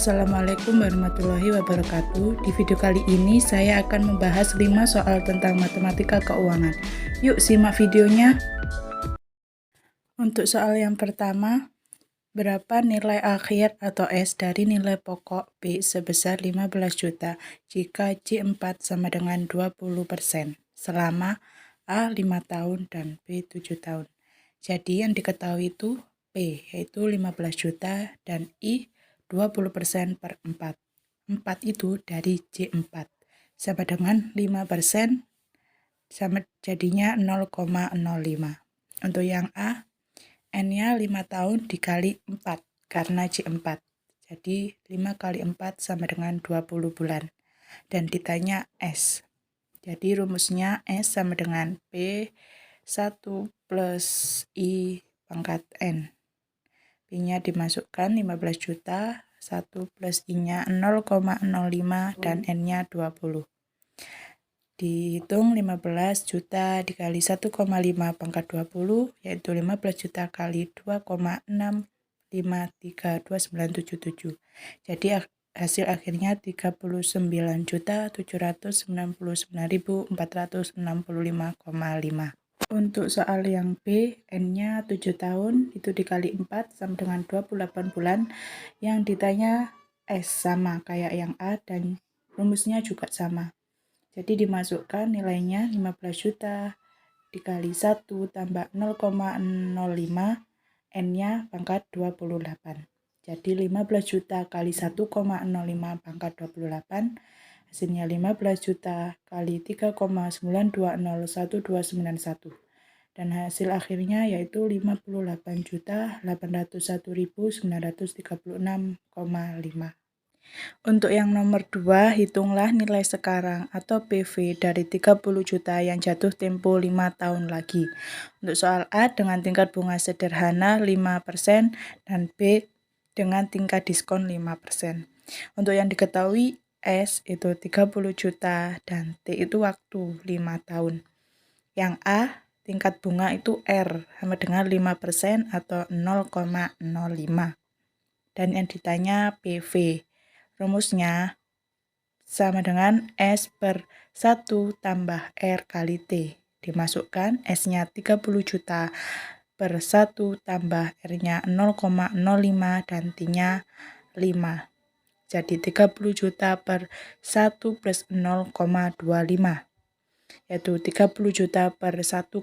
Assalamualaikum warahmatullahi wabarakatuh. Di video kali ini saya akan membahas 5 soal tentang matematika keuangan. Yuk simak videonya. Untuk soal yang pertama, berapa nilai akhir atau S dari nilai pokok B sebesar 15 juta jika J4 sama dengan 20% selama A 5 tahun dan B 7 tahun. Jadi yang diketahui itu P yaitu 15 juta dan I 20% per 4. 4 itu dari J4 sama dengan 5% sama jadinya 0,05. Untuk yang A, N-nya 5 tahun dikali 4 karena J4. Jadi 5 kali 4 sama dengan 20 bulan. Dan ditanya S. Jadi rumusnya S sama dengan P1 plus I pangkat N. P-nya dimasukkan 15 juta, 1 plus I-nya 0,05 dan N-nya 20. Dihitung 15 juta dikali 1,5 pangkat 20, yaitu 15 juta kali 2,6532977. Jadi hasil akhirnya 39.799.465,5. Untuk soal yang B, N-nya 7 tahun, itu dikali 4 sama dengan 28 bulan. Yang ditanya S sama kayak yang A dan rumusnya juga sama. Jadi dimasukkan nilainya 15 juta dikali 1 tambah 0,05, N-nya pangkat 28. Jadi 15 juta kali 1,05 pangkat 28, hasilnya 15 juta kali 3,9201291. Dan hasil akhirnya yaitu 58.801.936,5. Untuk yang nomor 2, hitunglah nilai sekarang atau PV dari 30 juta yang jatuh tempo 5 tahun lagi. Untuk soal A dengan tingkat bunga sederhana 5% dan B dengan tingkat diskon 5%. Untuk yang diketahui S itu 30 juta dan T itu waktu 5 tahun. Yang A tingkat bunga itu R sama dengan 5% atau 0,05. Dan yang ditanya PV. Rumusnya sama dengan S per 1 tambah R kali T. Dimasukkan S-nya 30 juta per 1 tambah R-nya 0,05 dan T-nya 5. Jadi 30 juta per 1 plus 0,25. Yaitu 30 juta per 1,25,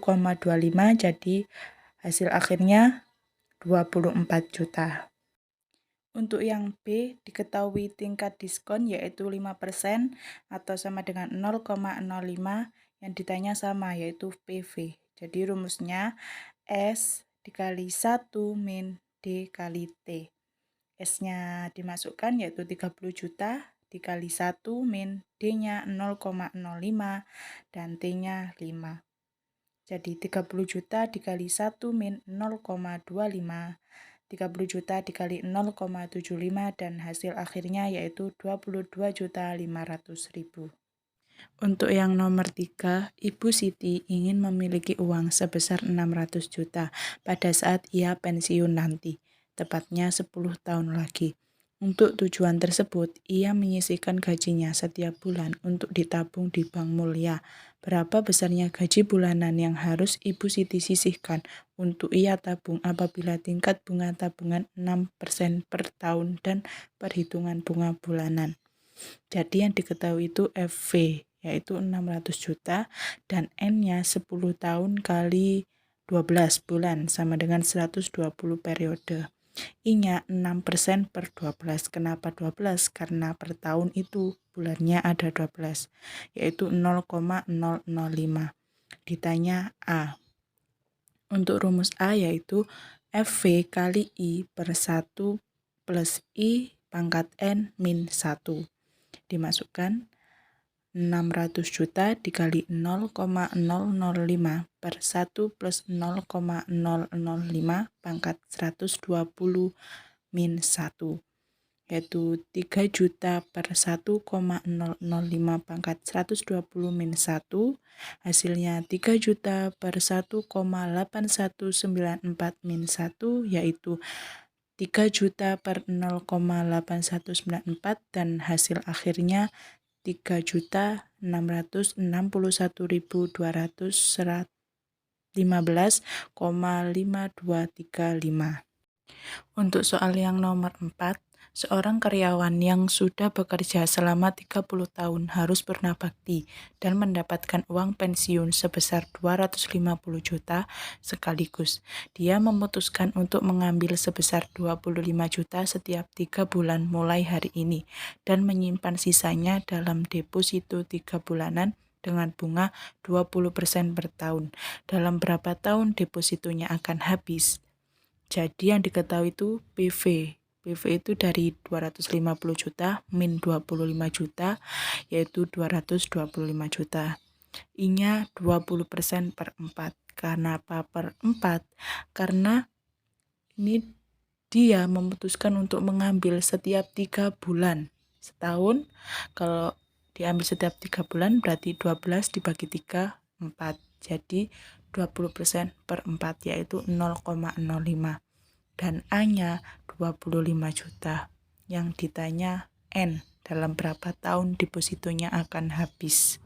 jadi hasil akhirnya 24 juta. Untuk yang B, diketahui tingkat diskon yaitu 5% atau sama dengan 0,05, yang ditanya sama yaitu PV. Jadi rumusnya S dikali 1 min D kali T. S-nya dimasukkan yaitu 30 juta dikali 1 min D-nya 0,05 dan T-nya 5. Jadi 30 juta dikali 1 min 0,25, 30 juta dikali 0,75 dan hasil akhirnya yaitu 22.500.000. Untuk yang nomor 3, Ibu Siti ingin memiliki uang sebesar 600 juta pada saat ia pensiun nanti, tepatnya 10 tahun lagi. Untuk tujuan tersebut, ia menyisihkan gajinya setiap bulan untuk ditabung di Bank Mulia. Berapa besarnya gaji bulanan yang harus Ibu Siti sisihkan untuk ia tabung apabila tingkat bunga tabungan 6% per tahun dan perhitungan bunga bulanan? Jadi yang diketahui itu FV, yaitu 600 juta, dan N-nya 10 tahun kali 12 bulan, sama dengan 120 periode. I-nya 6% per 12. Kenapa 12? Karena per tahun itu bulannya ada 12, yaitu 0,005. Ditanya A. Untuk rumus A yaitu FV kali I per 1 plus I pangkat N min 1. Dimasukkan 600 juta dikali 0,005 per 1 plus 0,005 pangkat 120 min 1, yaitu 3 juta per 1,005 pangkat 120 min 1, hasilnya 3 juta per 1,8194 min 1, yaitu 3 juta per 0,8194 dan hasil akhirnya 3.661.215,5235. Untuk soal yang nomor 4, seorang karyawan yang sudah bekerja selama 30 tahun harus berbakti dan mendapatkan uang pensiun sebesar 250 juta sekaligus. Dia memutuskan untuk mengambil sebesar 25 juta setiap 3 bulan mulai hari ini dan menyimpan sisanya dalam deposito 3 bulanan dengan bunga 20% per tahun. Dalam berapa tahun depositonya akan habis? Jadi yang diketahui itu PV. PV itu dari 250 juta min 25 juta, yaitu 225 juta. I-nya 20% per 4. Kenapa per 4? Karena ini dia memutuskan untuk mengambil setiap 3 bulan. Setahun, kalau diambil setiap 3 bulan berarti 12 dibagi 3, 4. Jadi 20% per 4, yaitu 0,05. Dan A-nya 25 juta. Yang ditanya N, dalam berapa tahun depositonya akan habis.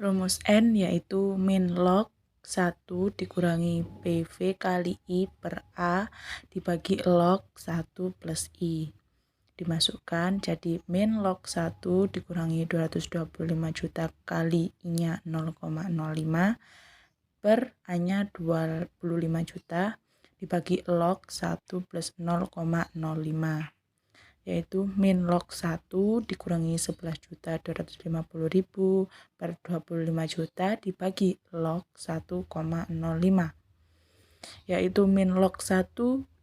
Rumus N yaitu min log 1 dikurangi PV kali I per A dibagi log 1 plus I. Dimasukkan jadi min log 1 dikurangi 225 juta kali I-nya 0,05 per A-nya 25 juta dibagi log 1 plus 0,05, yaitu min log 1 dikurangi 11.250.000 per 25 juta dibagi log 1,05, yaitu min log 1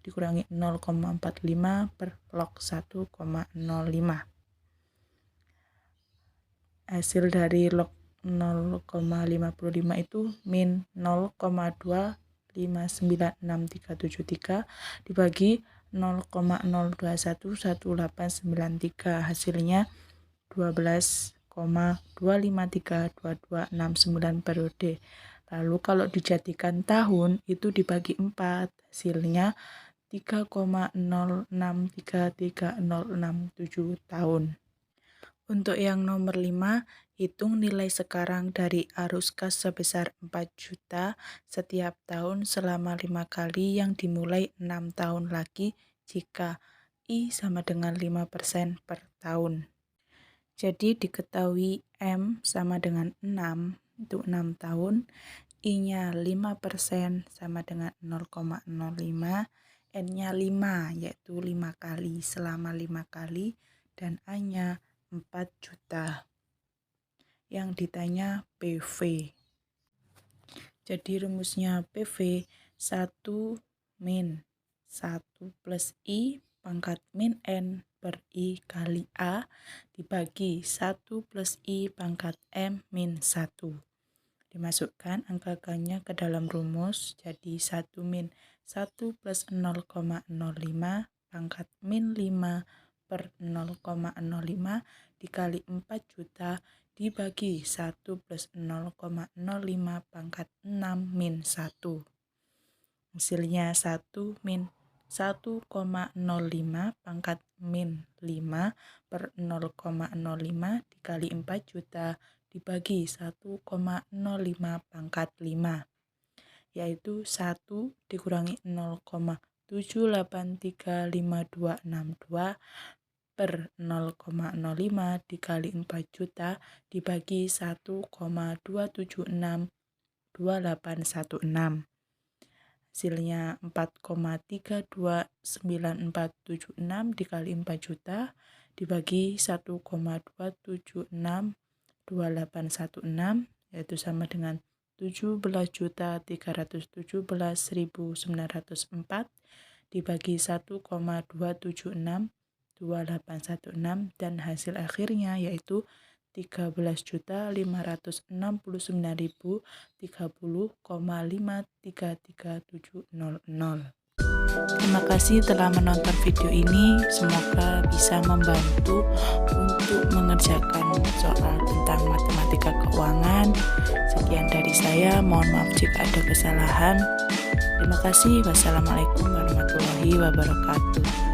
dikurangi 0,45 per log 1,05. Hasil dari log 0,55 itu min 0,2596373 dibagi 0,021189, hasilnya 12,2532269 periode. Lalu kalau dijadikan tahun itu dibagi 4, hasilnya 3,063367 tahun. Untuk yang nomor 5, hitung nilai sekarang dari arus kas sebesar 4 juta setiap tahun selama 5 kali yang dimulai 6 tahun lagi jika I sama dengan 5% per tahun. Jadi diketahui M sama dengan 6 untuk 6 tahun, I-nya 5% sama dengan 0,05, N-nya 5 yaitu 5 kali selama 5 kali, dan A-nya 4 juta. Yang ditanya PV. Jadi rumusnya PV 1 min 1 plus I pangkat min N per I kali A dibagi 1 plus I pangkat M min 1. Dimasukkan angka-angkanya ke dalam rumus, jadi 1 min 1 plus 0,05 pangkat min 5 per 0,05 dikali 4 juta dibagi 1 plus 0,05 pangkat 6 min 1. Hasilnya 1 min 1,05 pangkat min 5 per 0,05 dikali 4 juta dibagi 1,05 pangkat 5, yaitu 1 dikurangi 0,78352262 per 0,05 dikali 4 juta dibagi 1,2762816. Hasilnya 4,3294476 dikali 4 juta dibagi 1,2762816, yaitu sama dengan 17.317.904 dibagi 1,2762816, dan hasil akhirnya yaitu 13.569.030,53370. Terima kasih telah menonton video ini, semoga bisa membantu untuk mengerjakan soal tentang matematika keuangan. Sekian dari saya, mohon maaf jika ada kesalahan. Terima Terima kasih. Wassalamualaikum warahmatullahi wabarakatuh.